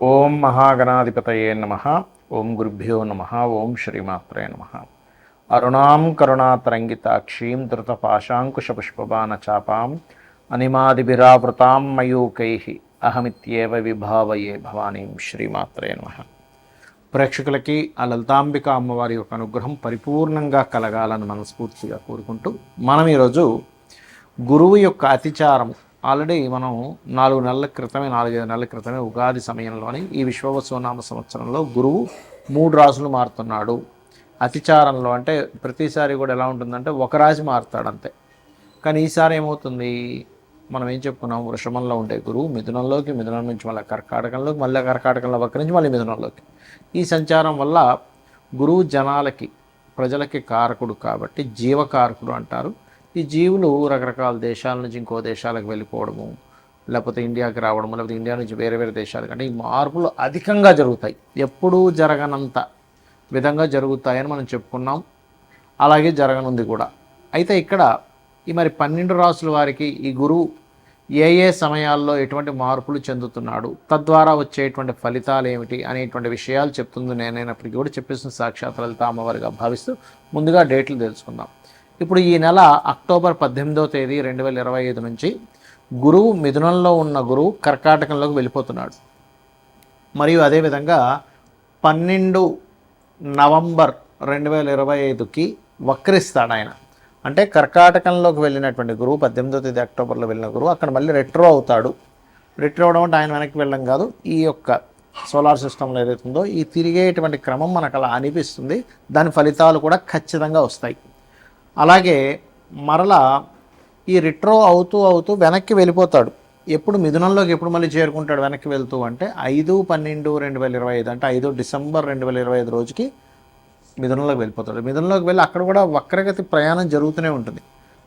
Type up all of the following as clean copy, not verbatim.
ఓం మహాగణాధిపతయే నమః. ఓం గురుభ్యో నమః. ఓం శ్రీమాత్రే నమః. అరుణాం కరుణాతరంగితాక్షీం ధృతపాశాంకుశపుష్పబాణచాపాం అనిమాదిభిరావృతాం మయూకైః అహమిత్యేవ విభావయే భవానీం. శ్రీమాత్రే నమః. ప్రేక్షకులకి ఆ లలితాంబిక అమ్మవారి యొక్క అనుగ్రహం పరిపూర్ణంగా కలగాలని మనస్ఫూర్తిగా కోరుకుంటూ మనం ఈరోజు గురువు యొక్క అతిచారం ఆల్రెడీ మనం 4 నెలల క్రితమే 4-5 నెలల క్రితమే ఉగాది సమయంలోని ఈ విశ్వవసునామ సంవత్సరంలో గురువు 3 రాశులు మారుతున్నాడు అతిచారంలో. అంటే ప్రతిసారి కూడా ఎలా ఉంటుందంటే ఒక రాశి మారుతాడు అంతే. కానీ ఈసారి ఏమవుతుంది, మనం ఏం చెప్పుకున్నాం, వృషభంలో ఉండే గురువు మిథునంలోకి, మిథునం నుంచి మళ్ళీ కర్కాటకంలోకి, మళ్ళీ కర్కాటకంలో వక్రించి మళ్ళీ మిథునంలోకి. ఈ సంచారం వల్ల గురువు జనాలకి ప్రజలకి కారకుడు కాబట్టి జీవకారకుడు అంటారు. ఈ జీవులు రకరకాల దేశాల నుంచి ఇంకో దేశాలకు వెళ్ళిపోవడము, లేకపోతే ఇండియాకి రావడము, లేకపోతే ఇండియా నుంచి వేరే వేరే దేశాలకు, అంటే ఈ మార్పులు అధికంగా జరుగుతాయి. ఎప్పుడూ జరగనంత విధంగా జరుగుతాయని మనం చెప్పుకున్నాం. అలాగే జరగనుంది కూడా. అయితే ఇక్కడ ఈ మరి 12 రాసుల వారికి ఈ గురువు ఏ ఏ సమయాల్లో ఎటువంటి మార్పులు చెందుతున్నాడు, తద్వారా వచ్చేటువంటి ఫలితాలు ఏమిటి అనేటువంటి విషయాలు చెప్తుంది నేనైనప్పటికీ కూడా చెప్పేసిన సాక్షాత్ లలిత అమ్మవారిగా భావిస్తూ ముందుగా డేట్లు తెలుసుకుందాం. ఇప్పుడు ఈ నెల అక్టోబర్ 18వ తేదీ 2025 నుంచి గురువు మిథునంలో ఉన్న గురువు కర్కాటకంలోకి వెళ్ళిపోతున్నాడు. మరియు అదేవిధంగా 12 నవంబర్ 2025కి వక్రిస్తాడు ఆయన. అంటే కర్కాటకంలోకి వెళ్ళినటువంటి గురువు 18వ తేదీ అక్టోబర్లో వెళ్ళిన గురువు అక్కడ మళ్ళీ రెట్రో అవుతాడు. రెట్రో అవడం అంటే ఆయన వెనక్కి వెళ్ళడం కాదు, ఈ యొక్క సోలార్ సిస్టంలో ఏదైతుందో ఈ తిరిగేటువంటి క్రమం మనకు అలా అనిపిస్తుంది. దాని ఫలితాలు కూడా ఖచ్చితంగా వస్తాయి. అలాగే మరలా ఈ రిట్రో అవుతూ అవుతూ వెనక్కి వెళ్ళిపోతాడు. ఎప్పుడు మిథునంలోకి ఎప్పుడు మళ్ళీ చేరుకుంటాడు వెనక్కి వెళ్తూ అంటే 5/12/2025 అంటే 5 డిసెంబర్ 2025 రోజుకి మిథునంలోకి వెళ్ళిపోతాడు. మిథునంలోకి వెళ్ళి అక్కడ కూడా వక్రగతి ప్రయాణం జరుగుతూనే ఉంటుంది.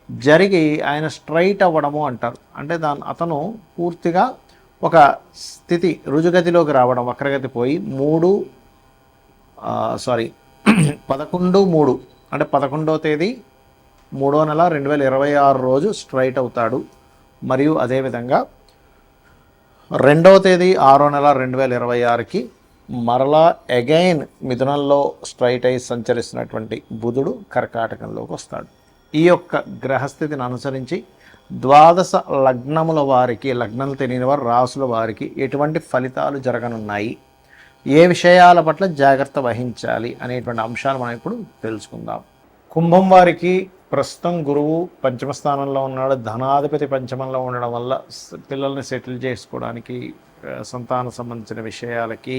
జరిగి ఆయన స్ట్రైట్ అవ్వడము అంటారు. అంటే అతను పూర్తిగా ఒక స్థితి రుజుగతిలోకి రావడం, వక్రగతి పోయి 11/3 అంటే 11వ తేదీ 3వ నెల 2026 రోజు స్ట్రైట్ అవుతాడు. మరియు అదేవిధంగా 2వ తేదీ 6వ నెల 2026కి మరలా అగైన్ మిథునంలో స్ట్రైట్ అయి సంచరిస్తున్నటువంటి బుధుడు కర్కాటకంలోకి వస్తాడు. ఈ యొక్క గ్రహస్థితిని అనుసరించి ద్వాదశ లగ్నముల వారికి, లగ్నం తెలియని వారు రాసుల వారికి ఎటువంటి ఫలితాలు జరగనున్నాయి, ఏ విషయాల పట్ల జాగ్రత్త వహించాలి అనేటువంటి అంశాలు మనం ఇప్పుడు తెలుసుకుందాం. కుంభం వారికి ప్రస్తుతం గురువు పంచమ స్థానంలో ఉన్నాడు. ధనాధిపతి పంచమంలో ఉండడం వల్ల పిల్లల్ని సెటిల్ చేసుకోవడానికి, సంతాన సంబంధించిన విషయాలకి,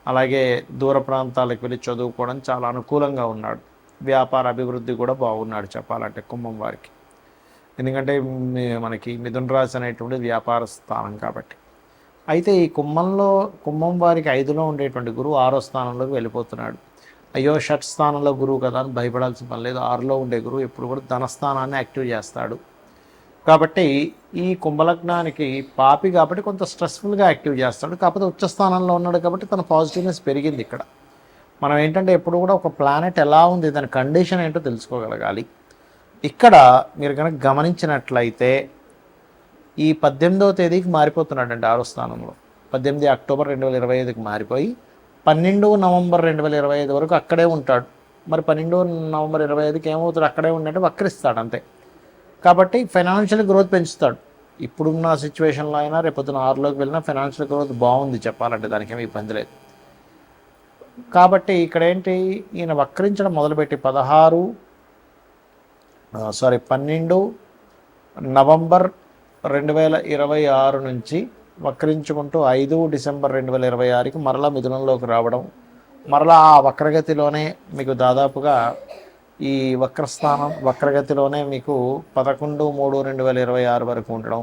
అలాగే దూర ప్రాంతాలకు వెళ్ళి చదువుకోవడం చాలా అనుకూలంగా ఉన్నాడు. వ్యాపార అభివృద్ధి కూడా బాగున్నాడు చెప్పాలంటే కుంభం వారికి. ఎందుకంటే మనకి మిథున రాశి అనేటువంటి వ్యాపార స్థానం కాబట్టి. అయితే ఈ కుంభం వారికి 5లో ఉండేటువంటి గురువు 6వ స్థానంలోకి వెళ్ళిపోతున్నాడు. అయ్యో షట్ స్థానంలో గురువు కదా అని భయపడాల్సిన పని లేదు. 6లో ఉండే గురువు ఎప్పుడు కూడా ధనస్థానాన్ని యాక్టివ్ చేస్తాడు. కాబట్టి ఈ కుంభలగ్నానికి పాపి కాబట్టి కొంత స్ట్రెస్ఫుల్గా యాక్టివ్ చేస్తాడు. కాకపోతే ఉచ్చస్థానంలో ఉన్నాడు కాబట్టి తన పాజిటివ్నెస్ పెరిగింది. ఇక్కడ మనం ఏంటంటే ఎప్పుడు కూడా ఒక ప్లానెట్ ఎలా ఉంది, దాని కండిషన్ ఏంటో తెలుసుకోగలగాలి. ఇక్కడ మీరు కనుక గమనించినట్లయితే ఈ 18వ తేదీకి మారిపోతున్నాడండి 6వ స్థానంలో. 18 అక్టోబర్ 2025కి మారిపోయి 12 నవంబర్ 2025 వరకు అక్కడే ఉంటాడు. మరి 12 నవంబర్ 2025కి ఏమవుతాడు, అక్కడే ఉన్నట్టు వక్రిస్తాడు అంతే. కాబట్టి ఫైనాన్షియల్ గ్రోత్ పెంచుతాడు. ఇప్పుడున్న సిచ్యువేషన్లో అయినా రేపొద్దున 6లోకి వెళ్ళినా ఫైనాన్షియల్ గ్రోత్ బాగుంది చెప్పాలంటే, దానికి ఏమీ ఇబ్బంది లేదు. కాబట్టి ఇక్కడ ఏంటి, ఈయన వక్రించడం మొదలుపెట్టి 12 నవంబర్ 2026 నుంచి వక్రించుకుంటూ 5 డిసెంబర్ 2026కి మరలా మిథునంలోకి రావడం, మరలా ఆ వక్రగతిలోనే మీకు దాదాపుగా ఈ వక్రగతిలోనే మీకు 11/3/2026 వరకు ఉండడం,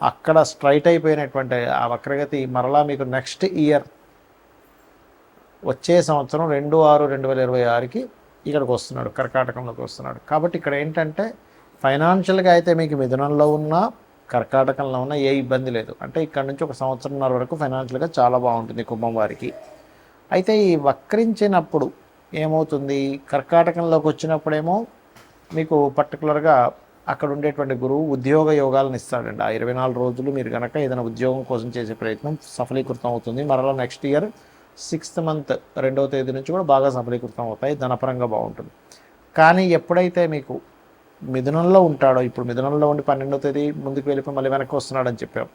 అక్కడ స్ట్రైట్ అయిపోయినటువంటి ఆ వక్రగతి మరలా మీకు నెక్స్ట్ ఇయర్ వచ్చే సంవత్సరం 2/6/2026కి ఇక్కడికి వస్తున్నాడు, కర్కాటకంలోకి వస్తున్నాడు. కాబట్టి ఇక్కడ ఏంటంటే ఫైనాన్షియల్గా అయితే మీకు మిథునంలో ఉన్న కర్కాటకంలో ఉన్న ఏ ఇబ్బంది లేదు. అంటే ఇక్కడ నుంచి 1.5 సంవత్సరం వరకు ఫైనాన్షియల్గా చాలా బాగుంటుంది కుంభం వారికి. అయితే ఈ వక్రించినప్పుడు ఏమవుతుంది, కర్కాటకంలోకి వచ్చినప్పుడేమో మీకు పర్టికులర్గా అక్కడ ఉండేటువంటి గురువు ఉద్యోగ యోగాలను ఇస్తాడండి. ఆ 24 రోజులు మీరు కనుక ఏదైనా ఉద్యోగం కోసం చేసే ప్రయత్నం సఫలీకృతం అవుతుంది. మరలా నెక్స్ట్ ఇయర్ 6th మంత్ 2వ తేదీ నుంచి కూడా బాగా సఫలీకృతం అవుతాయి, ధనపరంగా బాగుంటుంది. కానీ ఎప్పుడైతే మీకు మిథునంలో ఉంటాడో, ఇప్పుడు మిథునంలో ఉండి 12వ తేదీ ముందుకు వెళ్ళిపోయి మళ్ళీ వెనక్కి వస్తున్నాడని చెప్పాం.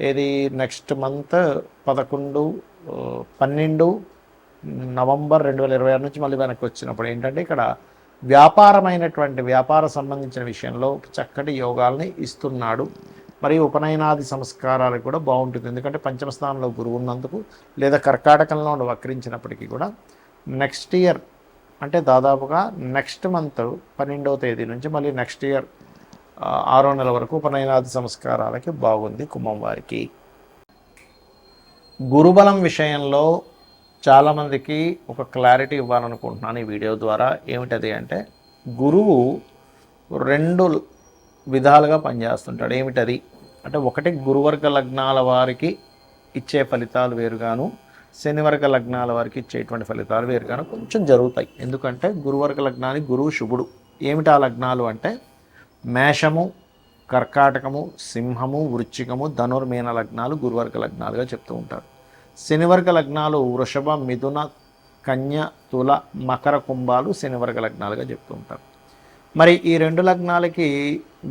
ఏది నెక్స్ట్ మంత్ 12 నవంబర్ 2026 నుంచి మళ్ళీ వెనక్కి వచ్చినప్పుడు ఏంటంటే ఇక్కడ వ్యాపార సంబంధించిన విషయంలో చక్కటి యోగాల్ని ఇస్తున్నాడు. మరియు ఉపనయనాది సంస్కారాలకు కూడా బాగుంటుంది. ఎందుకంటే పంచమ స్థానంలో గురువు ఉన్నందుకు, లేదా కర్కాటకంలో వక్రించినప్పటికీ కూడా నెక్స్ట్ ఇయర్ అంటే దాదాపుగా నెక్స్ట్ మంత్ 12వ తేదీ నుంచి మళ్ళీ నెక్స్ట్ ఇయర్ 6వ నెల వరకు ఉపనయనాది సంస్కారాలకి బాగుంది కుంభం వారికి. గురుబలం విషయంలో చాలామందికి ఒక క్లారిటీ ఇవ్వాలనుకుంటున్నాను ఈ వీడియో ద్వారా. ఏమిటది అంటే, గురువు 2 విధాలుగా పనిచేస్తుంటాడు. ఏమిటది అంటే, ఒకటి గురువర్గ లగ్నాల వారికి ఇచ్చే ఫలితాలు వేరుగాను, శనివర్గ లగ్నాల వారికి ఇచ్చేటువంటి ఫలితాలు వేరుగాను కొంచెం జరుగుతాయి. ఎందుకంటే గురువర్గ లగ్నానికి గురువు శుభుడు. ఏమిటి ఆ లగ్నాలు అంటే మేషము, కర్కాటకము, సింహము, వృశ్చికము, ధనుర్మీన లగ్నాలు గురువర్గ లగ్నాలుగా చెప్తూ ఉంటారు. శనివర్గ లగ్నాలు వృషభ, మిథున, కన్య, తుల, మకర, కుంభాలు శనివర్గ లగ్నాలుగా చెప్తూ ఉంటారు. మరి ఈ 2 లగ్నాలకి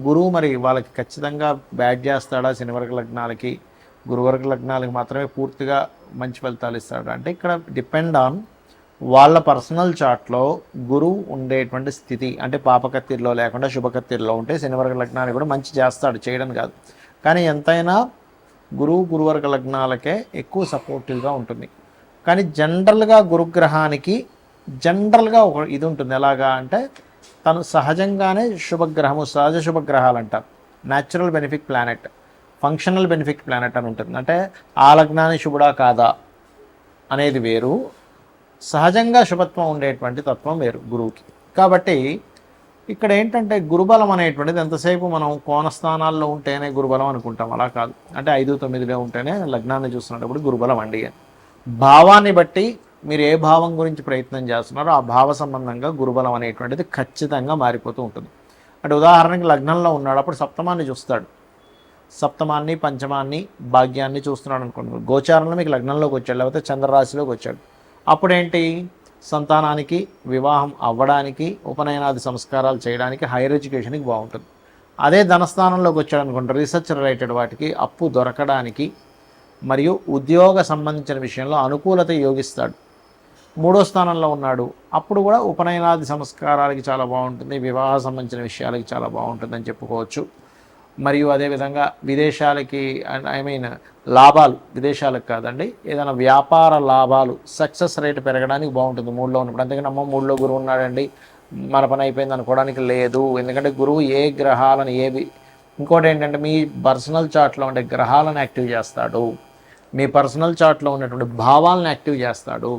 గురువు మరి వాళ్ళకి ఖచ్చితంగా బ్యాడ్ చేస్తాడా? శనివర్గ లగ్నాలకి గురువర్గ లగ్నాలకి మాత్రమే పూర్తిగా మంచి ఫలితాలు ఇస్తాడు అంటే, ఇక్కడ డిపెండ్ ఆన్ వాళ్ళ పర్సనల్ చార్ట్లో గురువు ఉండేటువంటి స్థితి. అంటే పాపకత్తిరిలో లేకుండా శుభకత్తిరిలో ఉంటే శనివర్గ లగ్నానికి కూడా మంచి చేస్తాడు, చేయడం కాదు. కానీ ఎంతైనా గురువర్గ లగ్నాలకే ఎక్కువ సపోర్టివ్గా ఉంటుంది. కానీ జనరల్గా గురుగ్రహానికి జనరల్గా ఒక ఇది ఉంటుంది. ఎలాగా అంటే, తను సహజంగానే శుభగ్రహము, సహజ శుభగ్రహాలు అంటారు. Natural benefit planet, functional benefit planet అని ఉంటుంది. అంటే ఆ లగ్నాన్ని శుభుడా కాదా అనేది వేరు, సహజంగా శుభత్వం ఉండేటువంటి తత్వం వేరు గురువుకి. కాబట్టి ఇక్కడ ఏంటంటే గురుబలం అనేటువంటిది ఎంతసేపు మనం కోణస్థానాల్లో ఉంటేనే గురుబలం అనుకుంటాం, అలా కాదు. అంటే 5, 9లో ఉంటేనే లగ్నాన్ని చూస్తున్నప్పుడు గురుబలం అండి. భావాన్ని బట్టి మీరు ఏ భావం గురించి ప్రయత్నం చేస్తున్నారో ఆ భావ సంబంధంగా గురుబలం అనేటువంటిది ఖచ్చితంగా మారిపోతూ ఉంటుంది. అంటే ఉదాహరణకి లగ్నంలో ఉన్నాడు, అప్పుడు సప్తమాన్ని చూస్తాడు. సప్తమాన్ని, పంచమాన్ని, భాగ్యాన్ని చూస్తున్నాడు అనుకోండి. గోచారంలో మీకు లగ్నంలోకి వచ్చాడు, లేకపోతే చంద్రరాశిలోకి వచ్చాడు. అప్పుడేంటి, సంతానానికి, వివాహం అవ్వడానికి, ఉపనయనాది సంస్కారాలు చేయడానికి, హైయర్ ఎడ్యుకేషన్కి బాగుంటుంది. అదే ధనస్థానంలోకి వచ్చాడు అనుకోండి, రీసెర్చ్ రిలేటెడ్ వాటికి, అప్పు దొరకడానికి మరియు ఉద్యోగ సంబంధించిన విషయంలో అనుకూలత యోగిస్తాడు. 3వ స్థానంలో ఉన్నాడు, అప్పుడు కూడా ఉపనయనాది సంస్కారాలకి చాలా బాగుంటుంది, వివాహ సంబంధించిన విషయాలకి చాలా బాగుంటుందని చెప్పుకోవచ్చు. మరియు అదేవిధంగా విదేశాలకి, లాభాలు, విదేశాలకు కాదండి, ఏదైనా వ్యాపార లాభాలు, సక్సెస్ రేట్ పెరగడానికి బాగుంటుంది 3లో ఉన్నప్పుడు. అంతేగాని 3లో గురువు ఉన్నాడండి మన పని అయిపోయింది అనుకోవడానికి లేదు. ఎందుకంటే గురువు ఏ గ్రహాలను ఇంకోటి ఏంటంటే, మీ పర్సనల్ చార్ట్లో ఉండే గ్రహాలను యాక్టివ్ చేస్తాడు, మీ పర్సనల్ చార్ట్లో ఉన్నటువంటి భావాలను యాక్టివ్ చేస్తాడు.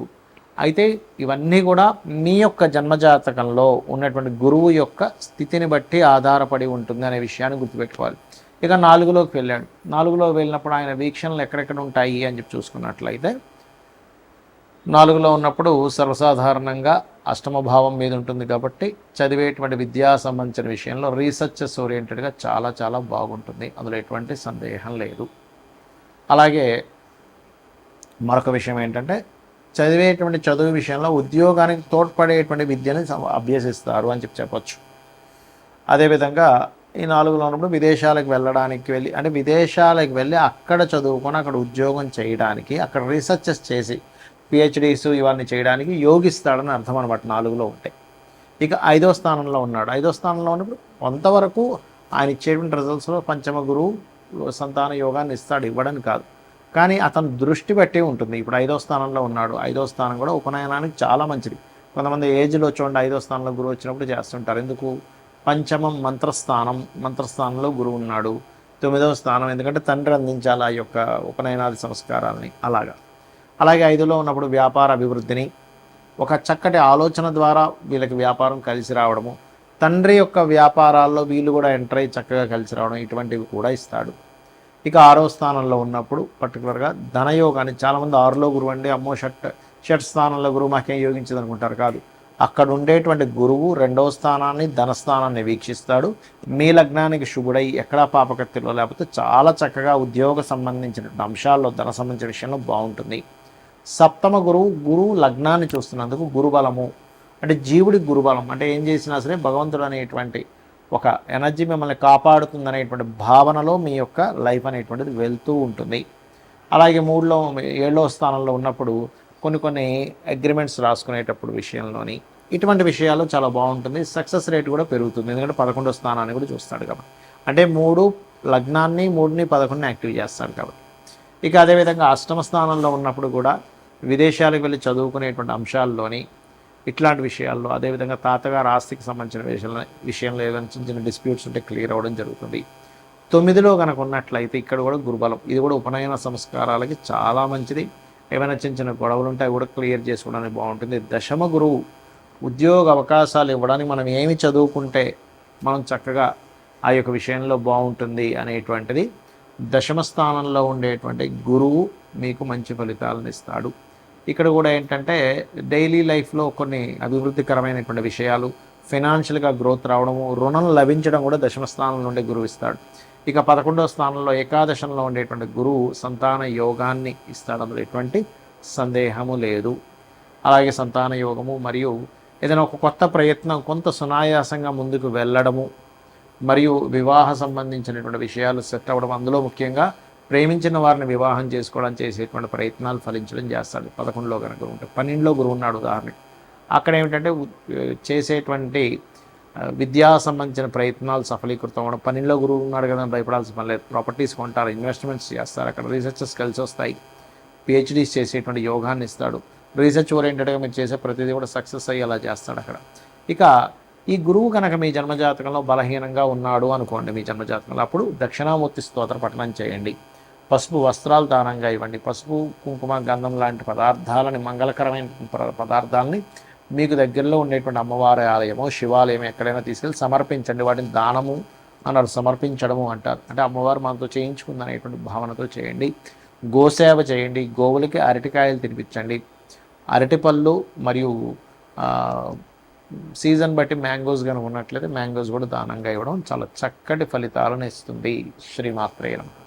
అయితే ఇవన్నీ కూడా మీ యొక్క జన్మజాతకంలో ఉన్నటువంటి గురువు యొక్క స్థితిని బట్టి ఆధారపడి ఉంటుంది అనే విషయాన్ని గుర్తుపెట్టుకోవాలి. ఇక 4లోకి వెళ్ళాడు. 4లోకి వెళ్ళినప్పుడు ఆయన వీక్షణలు ఎక్కడెక్కడ ఉంటాయి అని చెప్పి చూసుకున్నట్లయితే, 4లో ఉన్నప్పుడు సర్వసాధారణంగా అష్టమ భావం మీద ఉంటుంది. కాబట్టి చదివేటువంటి విద్యా సంబంధించిన విషయంలో రీసెర్చెస్ ఓరియంటెడ్గా చాలా చాలా బాగుంటుంది, అందులో ఎటువంటి సందేహం లేదు. అలాగే మరొక విషయం ఏంటంటే, చదివేటువంటి చదువు విషయంలో ఉద్యోగానికి తోడ్పడేటువంటి విద్యను అభ్యసిస్తారు అని చెప్పచ్చు. అదేవిధంగా ఈ 4లో ఉన్నప్పుడు విదేశాలకు విదేశాలకు వెళ్ళి అక్కడ చదువుకొని అక్కడ ఉద్యోగం చేయడానికి, అక్కడ రీసెర్చెస్ చేసి పిహెచ్డీస్ ఇవన్నీ చేయడానికి యోగిస్తాడని అర్థం అనమాట 4లో ఉంటాయి. ఇక 5వ స్థానంలో ఉన్నాడు. 5వ స్థానంలో ఉన్నప్పుడు కొంతవరకు ఆయన ఇచ్చేటువంటి రిజల్ట్స్లో పంచమ గురువు సంతాన యోగాన్ని ఇస్తాడు, ఇవ్వడం కాదు, కానీ అతను దృష్టి బట్టి ఉంటుంది. ఇప్పుడు 5వ స్థానంలో ఉన్నాడు, 5వ స్థానం కూడా ఉపనయనానికి చాలా మంచిది. కొంతమంది ఏజ్లో చూడండి 5వ స్థానంలో గురువు వచ్చినప్పుడు చేస్తుంటారు. ఎందుకు? పంచమం మంత్రస్థానంలో గురువు ఉన్నాడు. 9వ స్థానం ఎందుకంటే తండ్రి అందించాలి ఆ యొక్క ఉపనయనాది సంస్కారాలని. అలాగే 5లో ఉన్నప్పుడు వ్యాపార అభివృద్ధిని, ఒక చక్కటి ఆలోచన ద్వారా వీళ్ళకి వ్యాపారం కలిసి రావడము, తండ్రి యొక్క వ్యాపారాల్లో వీళ్ళు కూడా ఎంటర్ అయ్యి చక్కగా కలిసి రావడం, ఇటువంటివి కూడా ఇస్తాడు. ఇక 6వ స్థానంలో ఉన్నప్పుడు పర్టికులర్గా ధనయోగాన్ని, చాలామంది 6లో గురువు అండి, అమ్మో షట్ స్థానంలో గురువు మాకేం యోగించదు అనుకుంటారు. కాదు, అక్కడ ఉండేటువంటి గురువు 2వ స్థానాన్ని ధనస్థానాన్ని వీక్షిస్తాడు. మీ లగ్నానికి శుభుడై ఎక్కడా పాపకత్తిలో లేకపోతే చాలా చక్కగా ఉద్యోగ సంబంధించిన అంశాల్లో ధన సంబంధించిన విషయంలో బాగుంటుంది. సప్తమ గురువు లగ్నాన్ని చూస్తున్నందుకు గురుబలము అంటే జీవుడి గురుబలం అంటే ఏం చేసినా సరే భగవంతుడు అనేటువంటి ఒక ఎనర్జీ మిమ్మల్ని కాపాడుతుంది అనేటువంటి భావనలో మీ యొక్క లైఫ్ అనేటువంటిది వెళ్తూ ఉంటుంది. అలాగే 7వ స్థానంలో ఉన్నప్పుడు కొన్ని అగ్రిమెంట్స్ రాసుకునేటప్పుడు విషయంలోని ఇటువంటి విషయాలు చాలా బాగుంటుంది. సక్సెస్ రేట్ కూడా పెరుగుతుంది, ఎందుకంటే 11వ స్థానాన్ని కూడా చూస్తాడు కాబట్టి. అంటే 3 లగ్నాన్ని 3ని 11ని యాక్టివ్ చేస్తాడు కాబట్టి. ఇక అదేవిధంగా 8వ స్థానంలో ఉన్నప్పుడు కూడా విదేశాలకు వెళ్ళి చదువుకునేటువంటి అంశాల్లోని ఇట్లాంటి విషయాల్లో, అదేవిధంగా తాతగారు ఆస్తికి సంబంధించిన విషయంలో ఏదైనా చిన్న చిన్న డిస్ప్యూట్స్ ఉంటే క్లియర్ అవ్వడం జరుగుతుంది. 9లో కనుక ఉన్నట్లయితే ఇక్కడ కూడా గురుబలం, ఇది కూడా ఉపనయన సంస్కారాలకి చాలా మంచిది. ఏమైనా చిన్న చిన్న గొడవలు ఉంటే అవి కూడా క్లియర్ చేసుకోవడానికి బాగుంటుంది. దశమ గురువు ఉద్యోగ అవకాశాలు ఇవ్వడానికి మనం ఏమి చదువుకుంటే మనం చక్కగా ఆ యొక్క విషయంలో బాగుంటుంది అనేటువంటిది దశమ స్థానంలో ఉండేటువంటి గురువు మీకు మంచి ఫలితాలను ఇస్తాడు. ఇక్కడ కూడా ఏంటంటే డైలీ లైఫ్లో కొన్ని అభివృద్ధికరమైనటువంటి విషయాలు, ఫైనాన్షియల్గా గ్రోత్ రావడము, రుణం లభించడం కూడా దశమ స్థానం నుండి గురువు ఇస్తాడు. ఇక 11వ స్థానంలో ఏకాదశంలో ఉండేటువంటి గురువు సంతాన యోగాన్ని ఇస్తాడు, అందులో ఎటువంటి సందేహము లేదు. అలాగే సంతాన యోగము మరియు ఏదైనా ఒక కొత్త ప్రయత్నం కొంత సునాయాసంగా ముందుకు వెళ్ళడము మరియు వివాహ సంబంధించినటువంటి విషయాలు సెట్ అవ్వడం, అందులో ముఖ్యంగా ప్రేమించిన వారిని వివాహం చేసుకోవడం చేసేటువంటి ప్రయత్నాలు ఫలించడం చేస్తాడు 11లో కనుక ఉంటే. 12లో గురువు ఉన్నాడు ఉదాహరణకి, అక్కడ ఏమిటంటే చేసేటువంటి విద్యా సంబంధించిన ప్రయత్నాలు సఫలీకృతం అవ్వడం. 12లో గురువు ఉన్నాడు కదా భయపడాల్సిన పని లేదు. ప్రాపర్టీస్ కొంటారు, ఇన్వెస్ట్మెంట్స్ చేస్తారు, అక్కడ రీసెర్చెస్ కలిసి వస్తాయి, పిహెచ్డీస్ చేసేటువంటి యోగాన్ని ఇస్తాడు. రీసెర్చ్ ఓరియంటెడ్గా మీరు చేసే ప్రతిదీ కూడా సక్సెస్ అయ్యేలా చేస్తాడు అక్కడ. ఇక ఈ గురువు కనుక మీ జన్మజాతకంలో బలహీనంగా ఉన్నాడు అనుకోండి, మీ జన్మజాతకంలో, అప్పుడు దక్షిణామూర్తి స్తోత్ర పఠనం చేయండి, పసుపు వస్త్రాలు దానంగా ఇవ్వండి, పసుపు కుంకుమ గంధం లాంటి పదార్థాలని, మంగళకరమైన పదార్థాలని మీకు దగ్గరలో ఉండేటువంటి అమ్మవారి ఆలయమో శివాలయం ఎక్కడైనా తీసుకెళ్ళి సమర్పించండి. వాటిని దానము అన్నారు, సమర్పించడము అంటారు. అంటే అమ్మవారు మనతో చేయించుకుందనేటువంటి భావనతో చేయండి. గోసేవ చేయండి, గోవులకి అరటికాయలు తినిపించండి, అరటిపళ్ళు మరియు సీజన్ బట్టి మ్యాంగోస్ కనుక ఉన్నట్లయితే మ్యాంగోస్ కూడా దానంగా ఇవ్వడం చాలా చక్కటి ఫలితాలను ఇస్తుంది. శ్రీమాత్రేయ నమః.